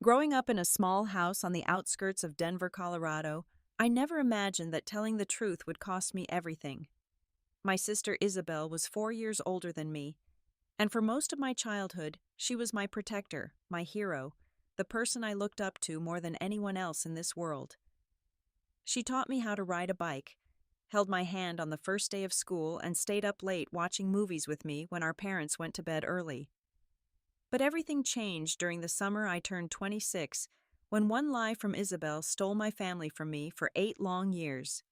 Growing up in a small house on the outskirts of Denver, Colorado, I never imagined that telling the truth would cost me everything. My sister Isabel was 4 years older than me, and for most of my childhood, she was my protector, my hero, the person I looked up to more than anyone else in this world. She taught me how to ride a bike, held my hand on the first day of school, and stayed up late watching movies with me when our parents went to bed early. But everything changed during the summer I turned 26, when one lie from Isabel stole my family from me for 8 long years.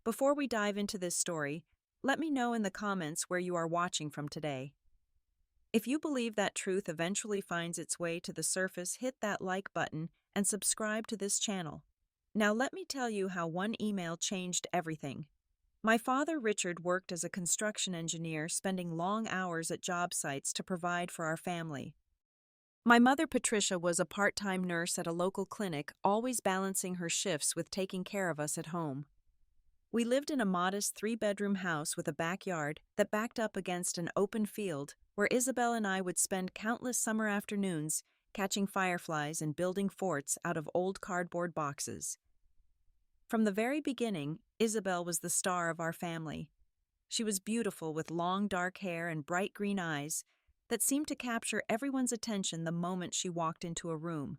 Before we dive into this story, let me know in the comments where you are watching from today. If you believe that truth eventually finds its way to the surface, hit that like button and subscribe to this channel. Now let me tell you how one email changed everything. My father, Richard, worked as a construction engineer, spending long hours at job sites to provide for our family. My mother, Patricia, was a part-time nurse at a local clinic, always balancing her shifts with taking care of us at home. We lived in a modest 3-bedroom house with a backyard that backed up against an open field where Ysabel and I would spend countless summer afternoons catching fireflies and building forts out of old cardboard boxes. From the very beginning, Ysabel was the star of our family. She was beautiful with long dark hair and bright green eyes that seemed to capture everyone's attention the moment she walked into a room.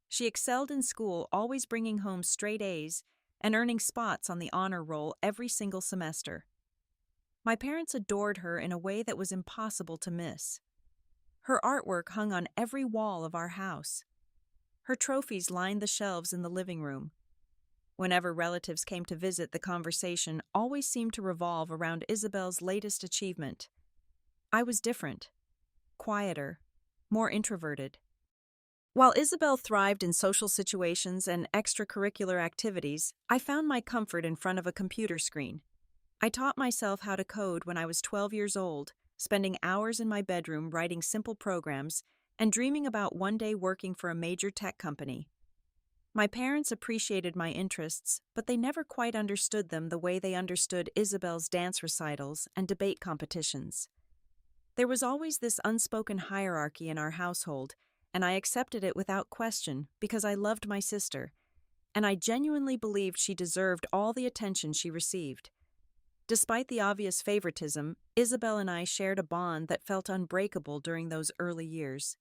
She excelled in school, always bringing home straight A's and earning spots on the honor roll every single semester. My parents adored her in a way that was impossible to miss. Her artwork hung on every wall of our house. Her trophies lined the shelves in the living room. Whenever relatives came to visit, the conversation always seemed to revolve around Isabel's latest achievement. I was different, quieter, more introverted. While Ysabel thrived in social situations and extracurricular activities, I found my comfort in front of a computer screen. I taught myself how to code when I was 12 years old, spending hours in my bedroom writing simple programs and dreaming about one day working for a major tech company. My parents appreciated my interests, but they never quite understood them the way they understood Isabel's dance recitals and debate competitions. There was always this unspoken hierarchy in our household, and I accepted it without question because I loved my sister, and I genuinely believed she deserved all the attention she received. Despite the obvious favoritism, Ysabel and I shared a bond that felt unbreakable during those early years.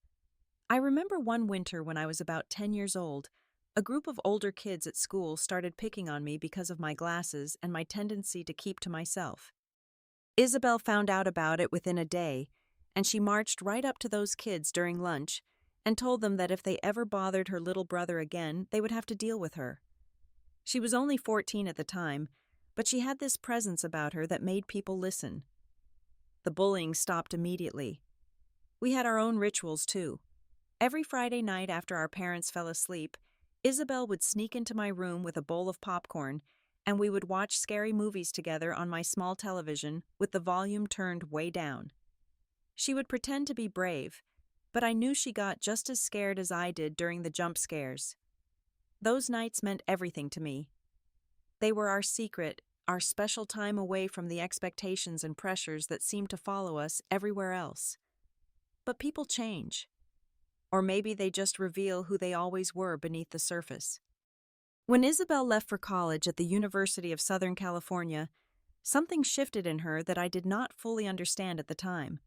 I remember one winter when I was about 10 years old, a group of older kids at school started picking on me because of my glasses and my tendency to keep to myself. Ysabel found out about it within a day, and she marched right up to those kids during lunch and told them that if they ever bothered her little brother again, they would have to deal with her. She was only 14 at the time, but she had this presence about her that made people listen. The bullying stopped immediately. We had our own rituals too. Every Friday night after our parents fell asleep, Ysabel would sneak into my room with a bowl of popcorn, and we would watch scary movies together on my small television with the volume turned way down. She would pretend to be brave, but I knew she got just as scared as I did during the jump scares. Those nights meant everything to me. They were our secret, our special time away from the expectations and pressures that seemed to follow us everywhere else. But people change. Or maybe they just reveal who they always were beneath the surface. When Ysabel left for college at the University of Southern California, something shifted in her that I did not fully understand at the time.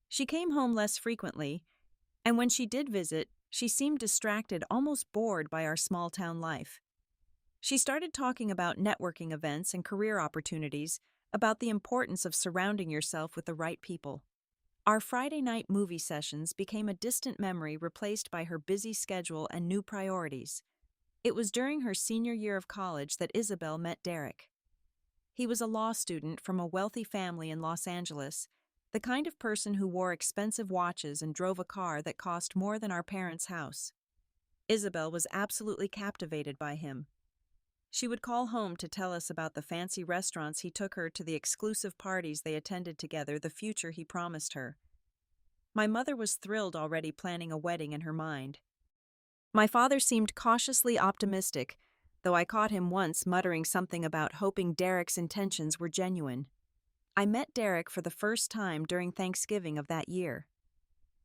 She came home less frequently, and when she did visit, she seemed distracted, almost bored by our small-town life. She started talking about networking events and career opportunities, about the importance of surrounding yourself with the right people. Our Friday night movie sessions became a distant memory, replaced by her busy schedule and new priorities. It was during her senior year of college that Ysabel met Derek. He was a law student from a wealthy family in Los Angeles, the kind of person who wore expensive watches and drove a car that cost more than our parents' house. Ysabel was absolutely captivated by him. She would call home to tell us about the fancy restaurants he took her to, the exclusive parties they attended together, the future he promised her. My mother was thrilled, already planning a wedding in her mind. My father seemed cautiously optimistic, though I caught him once muttering something about hoping Derek's intentions were genuine. I met Derek for the first time during Thanksgiving of that year.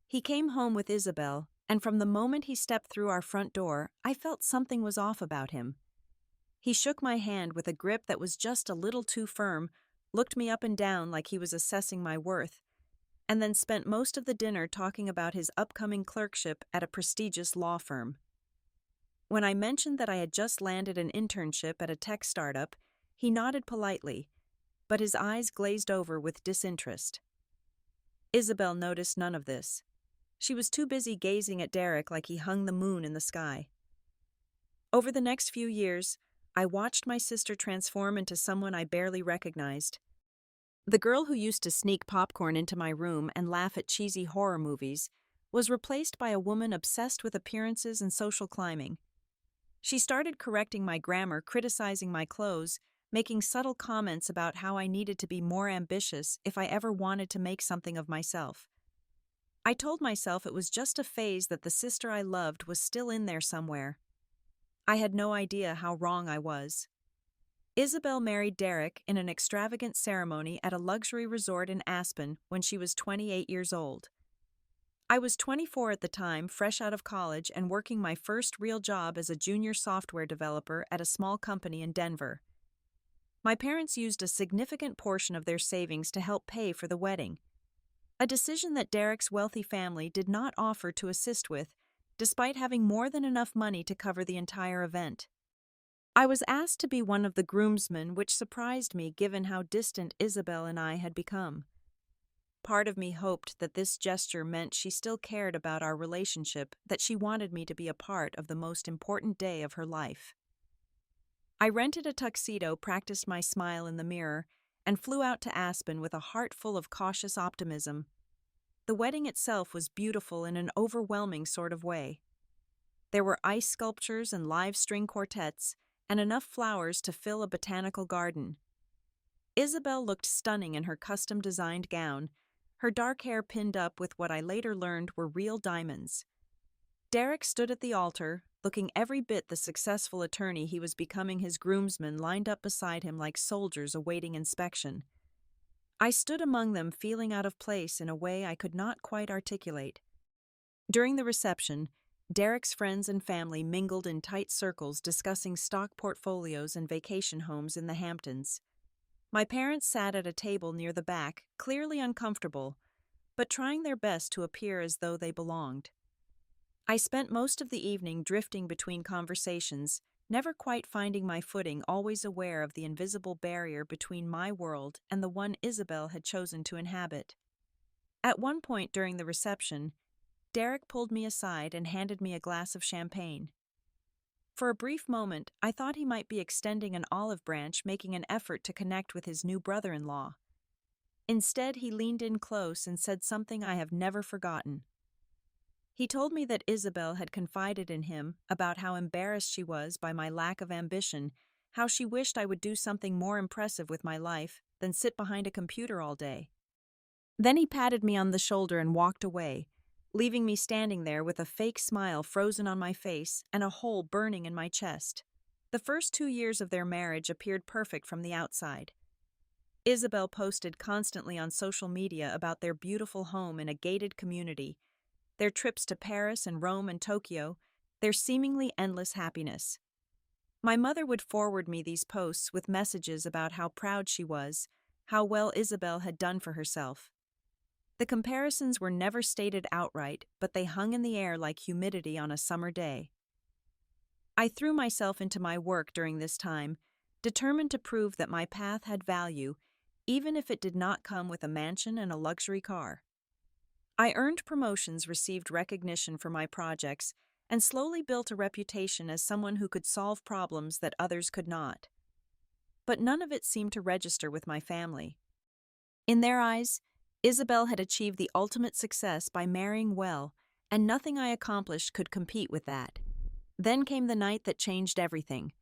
He came home with Ysabel, and from the moment he stepped through our front door, I felt something was off about him. He shook my hand with a grip that was just a little too firm, looked me up and down like he was assessing my worth, and then spent most of the dinner talking about his upcoming clerkship at a prestigious law firm. When I mentioned that I had just landed an internship at a tech startup, he nodded politely, but his eyes glazed over with disinterest. Ysabel noticed none of this. She was too busy gazing at Derek like he hung the moon in the sky. Over the next few years, I watched my sister transform into someone I barely recognized. The girl who used to sneak popcorn into my room and laugh at cheesy horror movies was replaced by a woman obsessed with appearances and social climbing. She started correcting my grammar, criticizing my clothes, making subtle comments about how I needed to be more ambitious if I ever wanted to make something of myself. I told myself it was just a phase, that the sister I loved was still in there somewhere. I had no idea how wrong I was. Ysabel married Derek in an extravagant ceremony at a luxury resort in Aspen when she was 28 years old. I was 24 at the time, fresh out of college and working my first real job as a junior software developer at a small company in Denver. My parents used a significant portion of their savings to help pay for the wedding, a decision that Derek's wealthy family did not offer to assist with, despite having more than enough money to cover the entire event. I was asked to be one of the groomsmen, which surprised me given how distant Ysabel and I had become. Part of me hoped that this gesture meant she still cared about our relationship, that she wanted me to be a part of the most important day of her life. I rented a tuxedo, practiced my smile in the mirror, and flew out to Aspen with a heart full of cautious optimism. The wedding itself was beautiful in an overwhelming sort of way. There were ice sculptures and live string quartets, and enough flowers to fill a botanical garden. Ysabel looked stunning in her custom-designed gown, her dark hair pinned up with what I later learned were real diamonds. Derek stood at the altar, looking every bit the successful attorney he was becoming. His groomsmen lined up beside him like soldiers awaiting inspection. I stood among them, feeling out of place in a way I could not quite articulate. During the reception, Derek's friends and family mingled in tight circles, discussing stock portfolios and vacation homes in the Hamptons. My parents sat at a table near the back, clearly uncomfortable, but trying their best to appear as though they belonged. I spent most of the evening drifting between conversations, never quite finding my footing, always aware of the invisible barrier between my world and the one Ysabel had chosen to inhabit. At one point during the reception, Derek pulled me aside and handed me a glass of champagne. For a brief moment, I thought he might be extending an olive branch, making an effort to connect with his new brother-in-law. Instead, he leaned in close and said something I have never forgotten. He told me that Ysabel had confided in him about how embarrassed she was by my lack of ambition, how she wished I would do something more impressive with my life than sit behind a computer all day. Then he patted me on the shoulder and walked away, leaving me standing there with a fake smile frozen on my face and a hole burning in my chest. The first 2 years of their marriage appeared perfect from the outside. Ysabel posted constantly on social media about their beautiful home in a gated community, their trips to Paris and Rome and Tokyo, their seemingly endless happiness. My mother would forward me these posts with messages about how proud she was, how well Ysabel had done for herself. The comparisons were never stated outright, but they hung in the air like humidity on a summer day. I threw myself into my work during this time, determined to prove that my path had value, even if it did not come with a mansion and a luxury car. I earned promotions, received recognition for my projects, and slowly built a reputation as someone who could solve problems that others could not. But none of it seemed to register with my family. In their eyes, Ysabel had achieved the ultimate success by marrying well, and nothing I accomplished could compete with that. Then came the night that changed everything.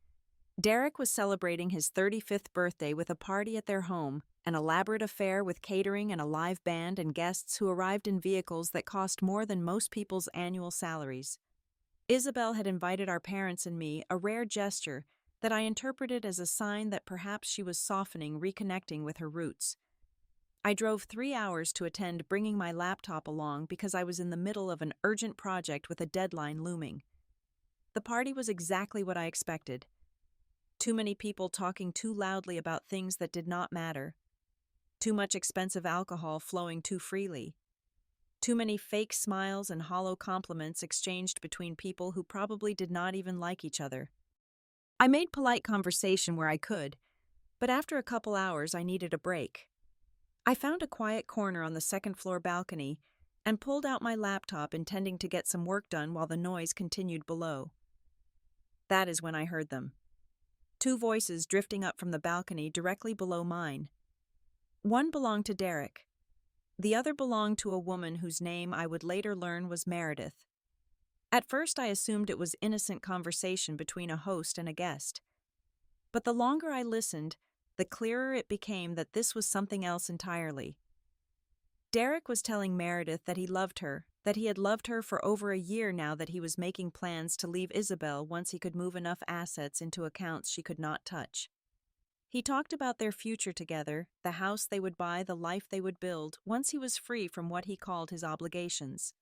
Derek was celebrating his 35th birthday with a party at their home, an elaborate affair with catering and a live band and guests who arrived in vehicles that cost more than most people's annual salaries. Ysabel had invited our parents and me, a rare gesture that I interpreted as a sign that perhaps she was softening, reconnecting with her roots. I drove 3 hours to attend, bringing my laptop along because I was in the middle of an urgent project with a deadline looming. The party was exactly what I expected. Too many people talking too loudly about things that did not matter. Too much expensive alcohol flowing too freely. Too many fake smiles and hollow compliments exchanged between people who probably did not even like each other. I made polite conversation where I could, but after a couple hours I needed a break. I found a quiet corner on the second-floor balcony and pulled out my laptop, intending to get some work done while the noise continued below. That is when I heard them. Two voices drifting up from the balcony directly below mine. One belonged to Derek. The other belonged to a woman whose name I would later learn was Meredith. At first I assumed it was innocent conversation between a host and a guest. But the longer I listened, the clearer it became that this was something else entirely. Derek was telling Meredith that he loved her, that he had loved her for over a year now, that he was making plans to leave Ysabel once he could move enough assets into accounts she could not touch. He talked about their future together, the house they would buy, the life they would build, once he was free from what he called his obligations.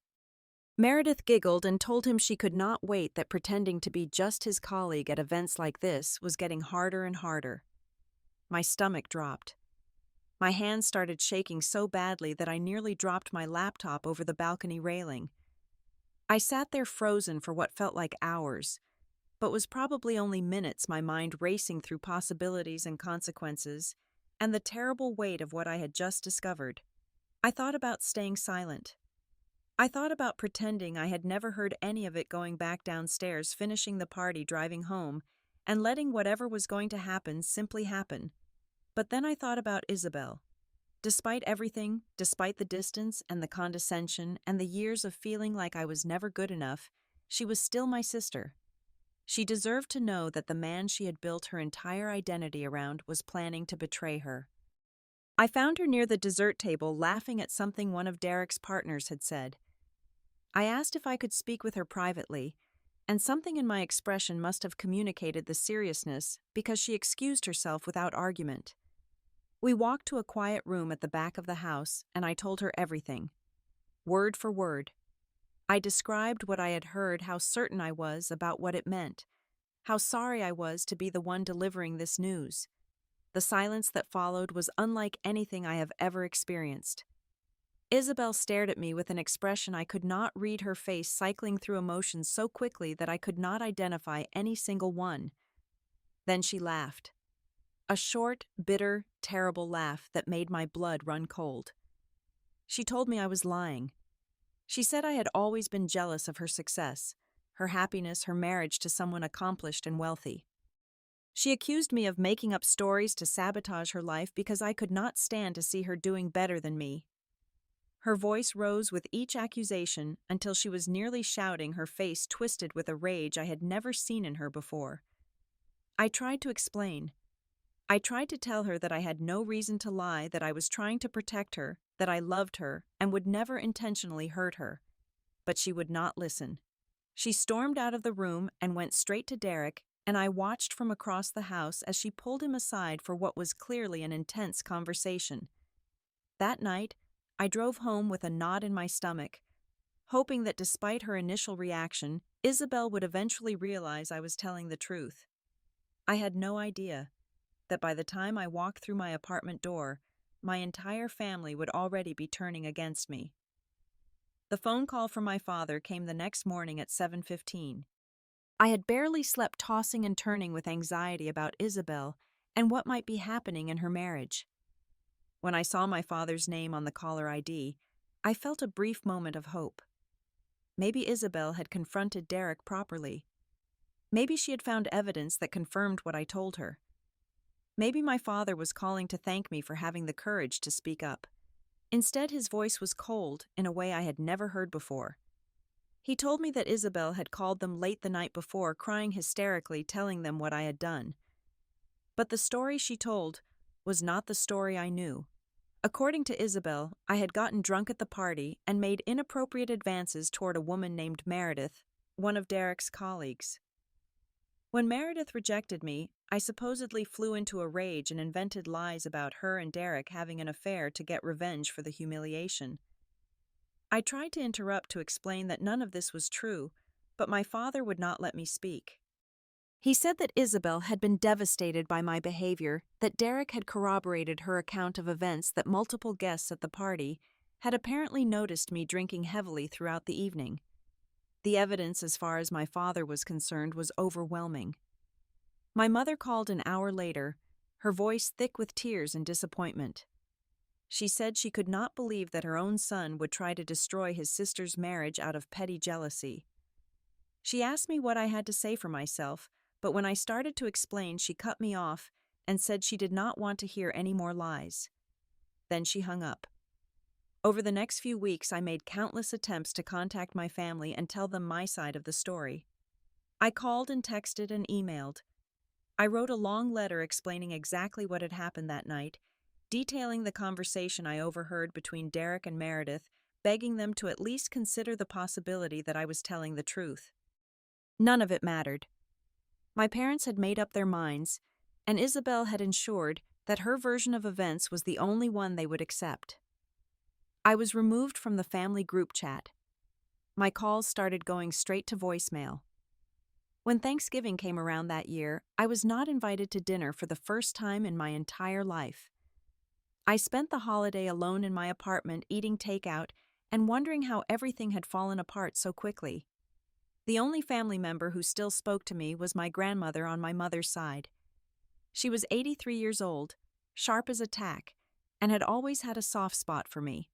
Meredith giggled and told him she could not wait, that pretending to be just his colleague at events like this was getting harder and harder. My stomach dropped. My hands started shaking so badly that I nearly dropped my laptop over the balcony railing. I sat there frozen for what felt like hours, but was probably only minutes, my mind racing through possibilities and consequences, and the terrible weight of what I had just discovered. I thought about staying silent. I thought about pretending I had never heard any of it, going back downstairs, finishing the party, driving home, and letting whatever was going to happen simply happen. But then I thought about Ysabel. Despite everything, despite the distance and the condescension and the years of feeling like I was never good enough, she was still my sister. She deserved to know that the man she had built her entire identity around was planning to betray her. I found her near the dessert table, laughing at something one of Derek's partners had said. I asked if I could speak with her privately, and something in my expression must have communicated the seriousness, because she excused herself without argument. We walked to a quiet room at the back of the house, and I told her everything, word for word. I described what I had heard, how certain I was about what it meant, how sorry I was to be the one delivering this news. The silence that followed was unlike anything I have ever experienced. Ysabel stared at me with an expression I could not read, her face cycling through emotions so quickly that I could not identify any single one. Then she laughed. A short, bitter, terrible laugh that made my blood run cold. She told me I was lying. She said I had always been jealous of her success, her happiness, her marriage to someone accomplished and wealthy. She accused me of making up stories to sabotage her life because I could not stand to see her doing better than me. Her voice rose with each accusation until she was nearly shouting, her face twisted with a rage I had never seen in her before. I tried to explain. I tried to tell her that I had no reason to lie, that I was trying to protect her, that I loved her and would never intentionally hurt her. But she would not listen. She stormed out of the room and went straight to Derek, and I watched from across the house as she pulled him aside for what was clearly an intense conversation. That night, I drove home with a knot in my stomach, hoping that despite her initial reaction, Ysabel would eventually realize I was telling the truth. I had no idea that by the time I walked through my apartment door, my entire family would already be turning against me. The phone call from my father came the next morning at 7:15. I had barely slept, tossing and turning with anxiety about Ysabel and what might be happening in her marriage. When I saw my father's name on the caller ID, I felt a brief moment of hope. Maybe Ysabel had confronted Derek properly. Maybe she had found evidence that confirmed what I told her. Maybe my father was calling to thank me for having the courage to speak up. Instead, his voice was cold in a way I had never heard before. He told me that Ysabel had called them late the night before, crying hysterically, telling them what I had done. But the story she told was not the story I knew. According to Ysabel, I had gotten drunk at the party and made inappropriate advances toward a woman named Meredith, one of Derek's colleagues. When Meredith rejected me, I supposedly flew into a rage and invented lies about her and Derek having an affair to get revenge for the humiliation. I tried to interrupt to explain that none of this was true, but my father would not let me speak. He said that Ysabel had been devastated by my behavior, that Derek had corroborated her account of events, that multiple guests at the party had apparently noticed me drinking heavily throughout the evening. The evidence, as far as my father was concerned, was overwhelming. My mother called an hour later, her voice thick with tears and disappointment. She said she could not believe that her own son would try to destroy his sister's marriage out of petty jealousy. She asked me what I had to say for myself, but when I started to explain, she cut me off and said she did not want to hear any more lies. Then she hung up. Over the next few weeks, I made countless attempts to contact my family and tell them my side of the story. I called and texted and emailed. I wrote a long letter explaining exactly what had happened that night, detailing the conversation I overheard between Derek and Meredith, begging them to at least consider the possibility that I was telling the truth. None of it mattered. My parents had made up their minds, and Ysabel had ensured that her version of events was the only one they would accept. I was removed from the family group chat. My calls started going straight to voicemail. When Thanksgiving came around that year, I was not invited to dinner for the first time in my entire life. I spent the holiday alone in my apartment eating takeout and wondering how everything had fallen apart so quickly. The only family member who still spoke to me was my grandmother on my mother's side. She was 83 years old, sharp as a tack, and had always had a soft spot for me.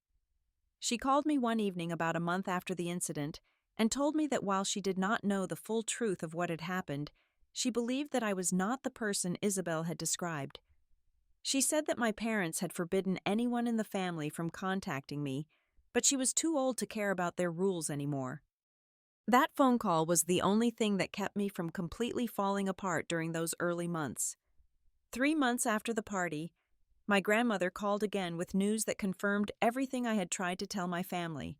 She called me one evening about a month after the incident and told me that while she did not know the full truth of what had happened, she believed that I was not the person Ysabel had described. She said that my parents had forbidden anyone in the family from contacting me, but she was too old to care about their rules anymore. That phone call was the only thing that kept me from completely falling apart during those early months. 3 months after the party, my grandmother called again with news that confirmed everything I had tried to tell my family.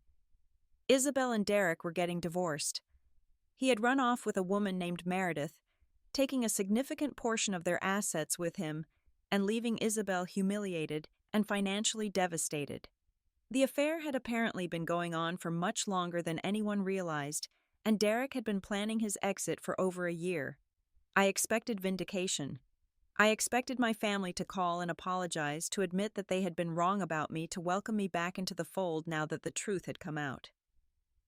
Ysabel and Derek were getting divorced. He had run off with a woman named Meredith, taking a significant portion of their assets with him and leaving Ysabel humiliated and financially devastated. The affair had apparently been going on for much longer than anyone realized, and Derek had been planning his exit for over a year. I expected vindication. I expected my family to call and apologize, to admit that they had been wrong about me, to welcome me back into the fold now that the truth had come out.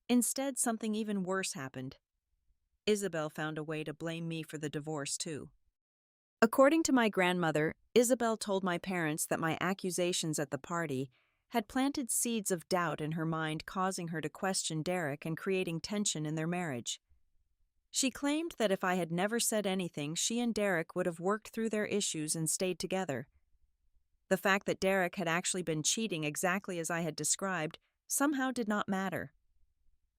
Instead, something even worse happened. Ysabel found a way to blame me for the divorce, too. According to my grandmother, Ysabel told my parents that my accusations at the party had planted seeds of doubt in her mind, causing her to question Derek and creating tension in their marriage. She claimed that if I had never said anything, she and Derek would have worked through their issues and stayed together. The fact that Derek had actually been cheating exactly as I had described somehow did not matter.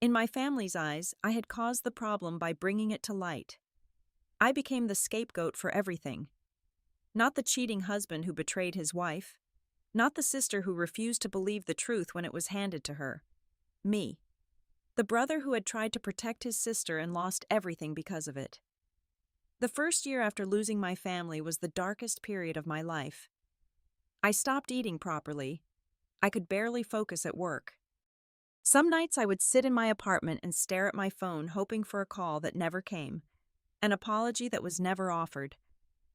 In my family's eyes, I had caused the problem by bringing it to light. I became the scapegoat for everything. Not the cheating husband who betrayed his wife. Not the sister who refused to believe the truth when it was handed to her. Me. The brother who had tried to protect his sister and lost everything because of it. The first year after losing my family was the darkest period of my life. I stopped eating properly. I could barely focus at work. Some nights I would sit in my apartment and stare at my phone, hoping for a call that never came, an apology that was never offered.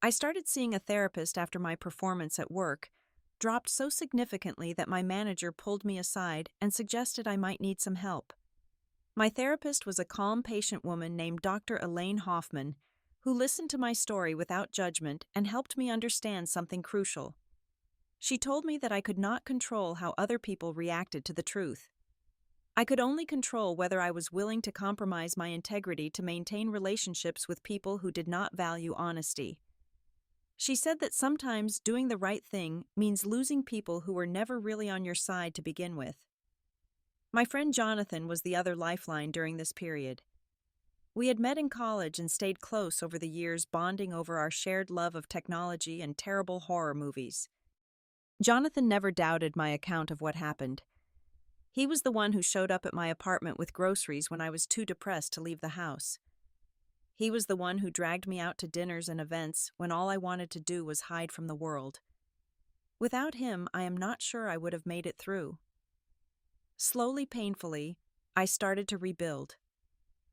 I started seeing a therapist after my performance at work dropped so significantly that my manager pulled me aside and suggested I might need some help. My therapist was a calm, patient woman named Dr. Elaine Hoffman, who listened to my story without judgment and helped me understand something crucial. She told me that I could not control how other people reacted to the truth. I could only control whether I was willing to compromise my integrity to maintain relationships with people who did not value honesty. She said that sometimes doing the right thing means losing people who were never really on your side to begin with. My friend Jonathan was the other lifeline during this period. We had met in college and stayed close over the years, bonding over our shared love of technology and terrible horror movies. Jonathan never doubted my account of what happened. He was the one who showed up at my apartment with groceries when I was too depressed to leave the house. He was the one who dragged me out to dinners and events when all I wanted to do was hide from the world. Without him, I am not sure I would have made it through. Slowly, painfully, I started to rebuild.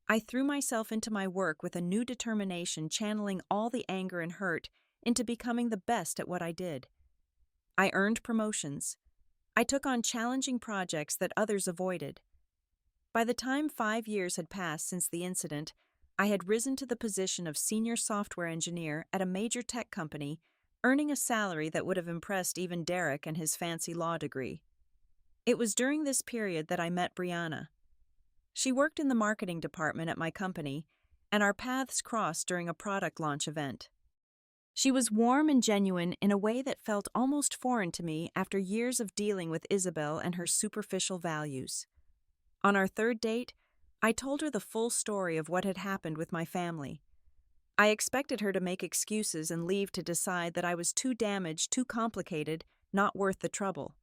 I threw myself into my work with a new determination, channeling all the anger and hurt into becoming the best at what I did. I earned promotions. I took on challenging projects that others avoided. By the time 5 years had passed since the incident, I had risen to the position of senior software engineer at a major tech company, earning a salary that would have impressed even Derek and his fancy law degree. It was during this period that I met Brianna. She worked in the marketing department at my company, and our paths crossed during a product launch event. She was warm and genuine in a way that felt almost foreign to me after years of dealing with Ysabel and her superficial values. On our third date, I told her the full story of what had happened with my family. I expected her to make excuses and leave to decide that I was too damaged, too complicated, not worth the trouble.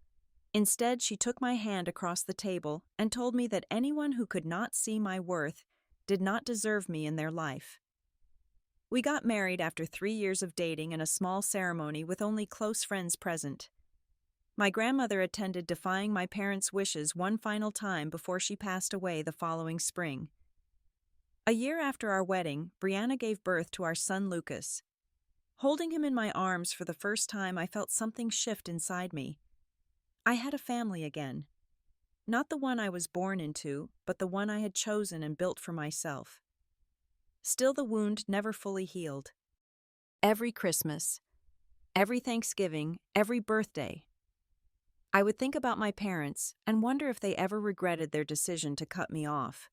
Instead, she took my hand across the table and told me that anyone who could not see my worth did not deserve me in their life. We got married after 3 years of dating in a small ceremony with only close friends present. My grandmother attended, defying my parents' wishes one final time before she passed away the following spring. A year after our wedding, Brianna gave birth to our son Lucas. Holding him in my arms for the first time, I felt something shift inside me. I had a family again. Not the one I was born into, but the one I had chosen and built for myself. Still, the wound never fully healed. Every Christmas, every Thanksgiving, every birthday, I would think about my parents and wonder if they ever regretted their decision to cut me off.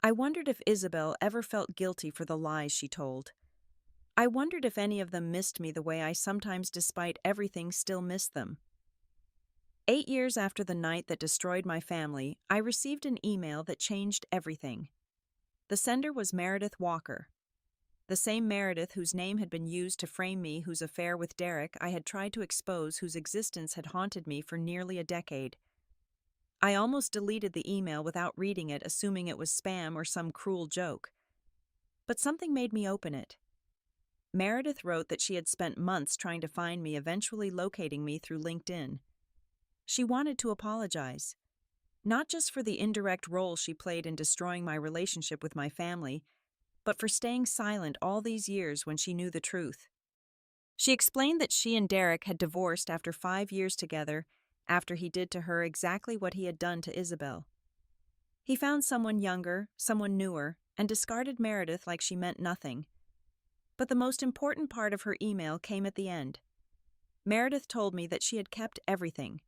I wondered if Ysabel ever felt guilty for the lies she told. I wondered if any of them missed me the way I sometimes, despite everything, still missed them. 8 years after the night that destroyed my family, I received an email that changed everything. The sender was Meredith Walker, the same Meredith whose name had been used to frame me, whose affair with Derek I had tried to expose, whose existence had haunted me for nearly a decade. I almost deleted the email without reading it, assuming it was spam or some cruel joke. But something made me open it. Meredith wrote that she had spent months trying to find me, eventually locating me through LinkedIn. She wanted to apologize, not just for the indirect role she played in destroying my relationship with my family, but for staying silent all these years when she knew the truth. She explained that she and Derek had divorced after 5 years together, after he did to her exactly what he had done to Ysabel. He found someone younger, someone newer, and discarded Meredith like she meant nothing. But the most important part of her email came at the end. Meredith told me that she had kept everything,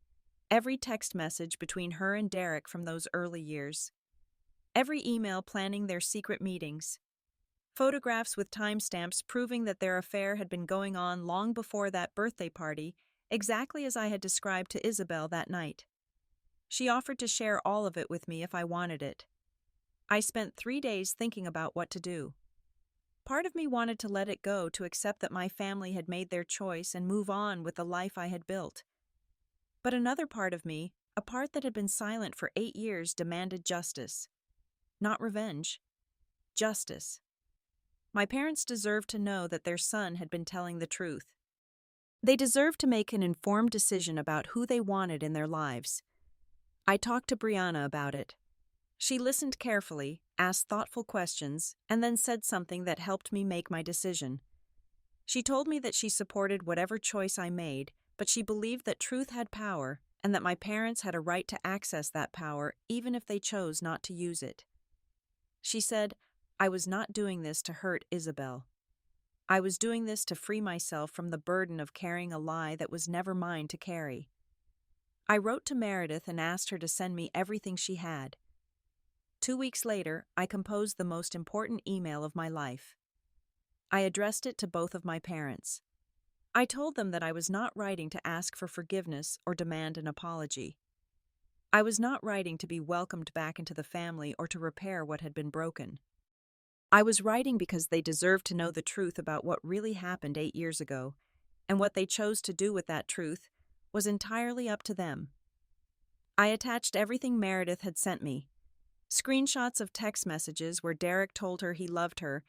every text message between her and Derek from those early years, every email planning their secret meetings, photographs with timestamps proving that their affair had been going on long before that birthday party, exactly as I had described to Ysabel that night. She offered to share all of it with me if I wanted it. I spent 3 days thinking about what to do. Part of me wanted to let it go, to accept that my family had made their choice and move on with the life I had built. But another part of me, a part that had been silent for 8 years, demanded justice. Not revenge. Justice. My parents deserved to know that their son had been telling the truth. They deserved to make an informed decision about who they wanted in their lives. I talked to Brianna about it. She listened carefully, asked thoughtful questions, and then said something that helped me make my decision. She told me that she supported whatever choice I made, but she believed that truth had power and that my parents had a right to access that power even if they chose not to use it. She said, I was not doing this to hurt Ysabel. I was doing this to free myself from the burden of carrying a lie that was never mine to carry. I wrote to Meredith and asked her to send me everything she had. 2 weeks later, I composed the most important email of my life. I addressed it to both of my parents. I told them that I was not writing to ask for forgiveness or demand an apology. I was not writing to be welcomed back into the family or to repair what had been broken. I was writing because they deserved to know the truth about what really happened 8 years ago, and what they chose to do with that truth was entirely up to them. I attached everything Meredith had sent me. Screenshots of text messages where Derek told her he loved her,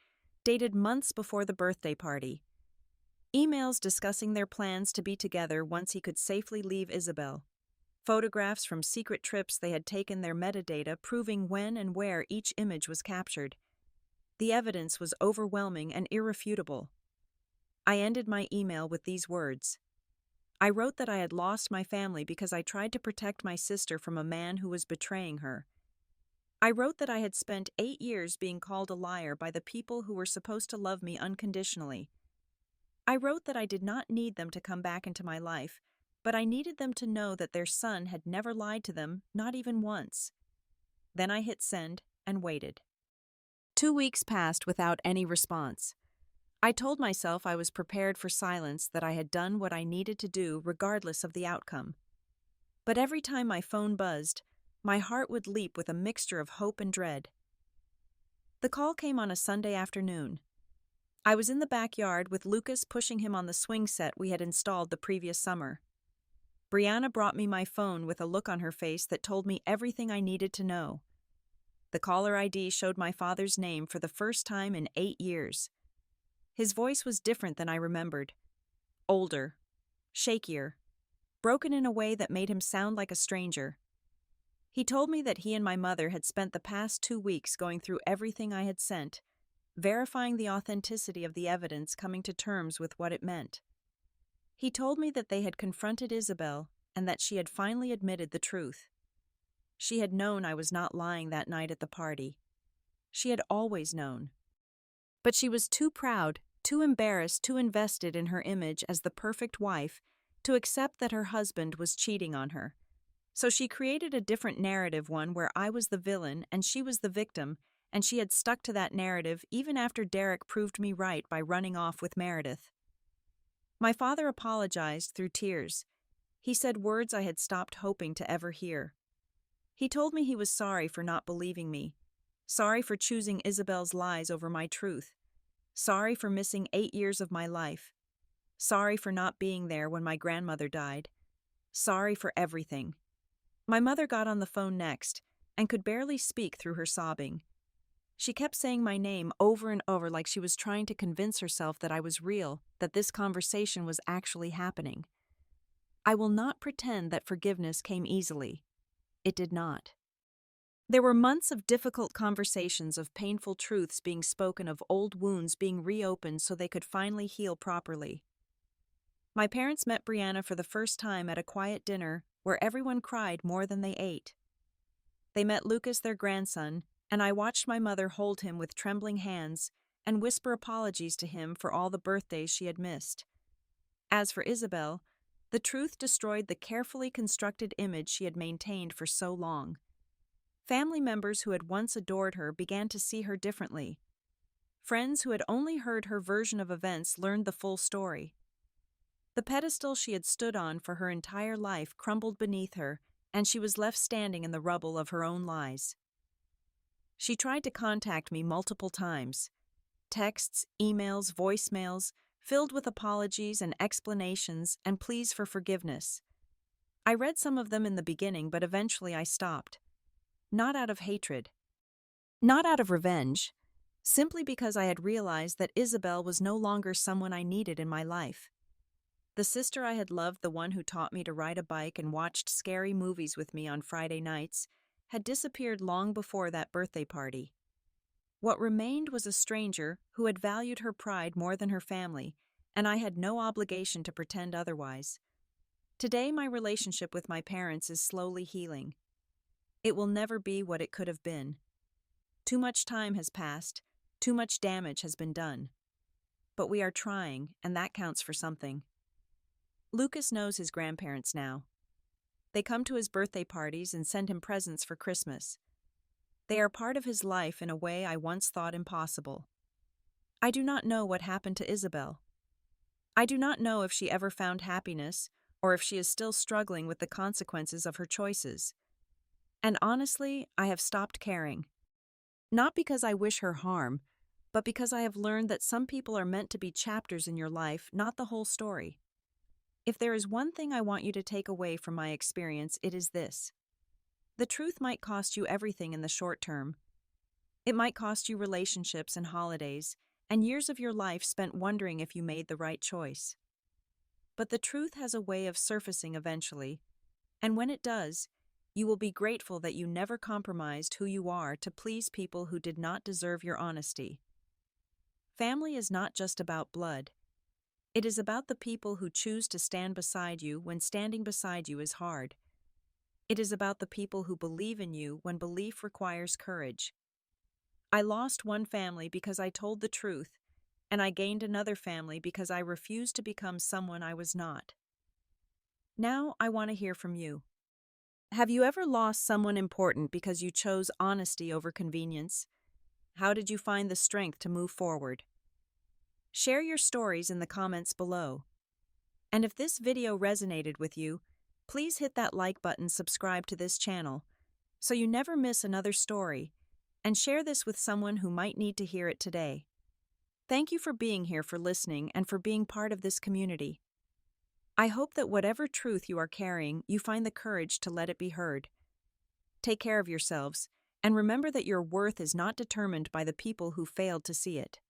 dated months before the birthday party. Emails discussing their plans to be together once he could safely leave Ysabel. Photographs from secret trips they had taken, their metadata proving when and where each image was captured. The evidence was overwhelming and irrefutable. I ended my email with these words. I wrote that I had lost my family because I tried to protect my sister from a man who was betraying her. I wrote that I had spent 8 years being called a liar by the people who were supposed to love me unconditionally. I wrote that I did not need them to come back into my life, but I needed them to know that their son had never lied to them, not even once. Then I hit send and waited. 2 weeks passed without any response. I told myself I was prepared for silence, that I had done what I needed to do regardless of the outcome. But every time my phone buzzed, my heart would leap with a mixture of hope and dread. The call came on a Sunday afternoon. I was in the backyard with Lucas pushing him on the swing set we had installed the previous summer. Brianna brought me my phone with a look on her face that told me everything I needed to know. The caller ID showed my father's name for the first time in 8 years. His voice was different than I remembered. Older, shakier, broken in a way that made him sound like a stranger. He told me that he and my mother had spent the past 2 weeks going through everything I had sent, verifying the authenticity of the evidence, coming to terms with what it meant. He told me that they had confronted Ysabel and that she had finally admitted the truth. She had known I was not lying that night at the party. She had always known. But she was too proud, too embarrassed, too invested in her image as the perfect wife to accept that her husband was cheating on her. So she created a different narrative, one where I was the villain and she was the victim, and she had stuck to that narrative even after Derek proved me right by running off with Meredith. My father apologized through tears. He said words I had stopped hoping to ever hear. He told me he was sorry for not believing me, sorry for choosing Ysabel's lies over my truth, sorry for missing 8 years of my life, sorry for not being there when my grandmother died, sorry for everything. My mother got on the phone next and could barely speak through her sobbing. She kept saying my name over and over like she was trying to convince herself that I was real, that this conversation was actually happening. I will not pretend that forgiveness came easily. It did not. There were months of difficult conversations, of painful truths being spoken, of old wounds being reopened so they could finally heal properly. My parents met Brianna for the first time at a quiet dinner where everyone cried more than they ate. They met Lucas, their grandson, and I watched my mother hold him with trembling hands and whisper apologies to him for all the birthdays she had missed. As for Ysabel, the truth destroyed the carefully constructed image she had maintained for so long. Family members who had once adored her began to see her differently. Friends who had only heard her version of events learned the full story. The pedestal she had stood on for her entire life crumbled beneath her, and she was left standing in the rubble of her own lies. She tried to contact me multiple times. Texts, emails, voicemails, filled with apologies and explanations and pleas for forgiveness. I read some of them in the beginning, but eventually I stopped. Not out of hatred. Not out of revenge. Simply because I had realized that Ysabel was no longer someone I needed in my life. The sister I had loved, the one who taught me to ride a bike and watched scary movies with me on Friday nights, had disappeared long before that birthday party. What remained was a stranger who had valued her pride more than her family, and I had no obligation to pretend otherwise. Today, my relationship with my parents is slowly healing. It will never be what it could have been. Too much time has passed, too much damage has been done. But we are trying, and that counts for something. Lucas knows his grandparents now. They come to his birthday parties and send him presents for Christmas. They are part of his life in a way I once thought impossible. I do not know what happened to Ysabel. I do not know if she ever found happiness or if she is still struggling with the consequences of her choices. And honestly, I have stopped caring. Not because I wish her harm, but because I have learned that some people are meant to be chapters in your life, not the whole story. If there is one thing I want you to take away from my experience, it is this. The truth might cost you everything in the short term. It might cost you relationships and holidays. and years of your life spent wondering if you made the right choice. But the truth has a way of surfacing eventually, and when it does, you will be grateful that you never compromised who you are to please people who did not deserve your honesty. Family is not just about blood. It is about the people who choose to stand beside you when standing beside you is hard. It is about the people who believe in you when belief requires courage. I lost one family because I told the truth, and I gained another family because I refused to become someone I was not. Now I want to hear from you. Have you ever lost someone important because you chose honesty over convenience? How did you find the strength to move forward? Share your stories in the comments below. And if this video resonated with you, please hit that like button, subscribe to this channel, so you never miss another story, and share this with someone who might need to hear it today. Thank you for being here, for listening, and for being part of this community. I hope that whatever truth you are carrying, you find the courage to let it be heard. Take care of yourselves, and remember that your worth is not determined by the people who failed to see it.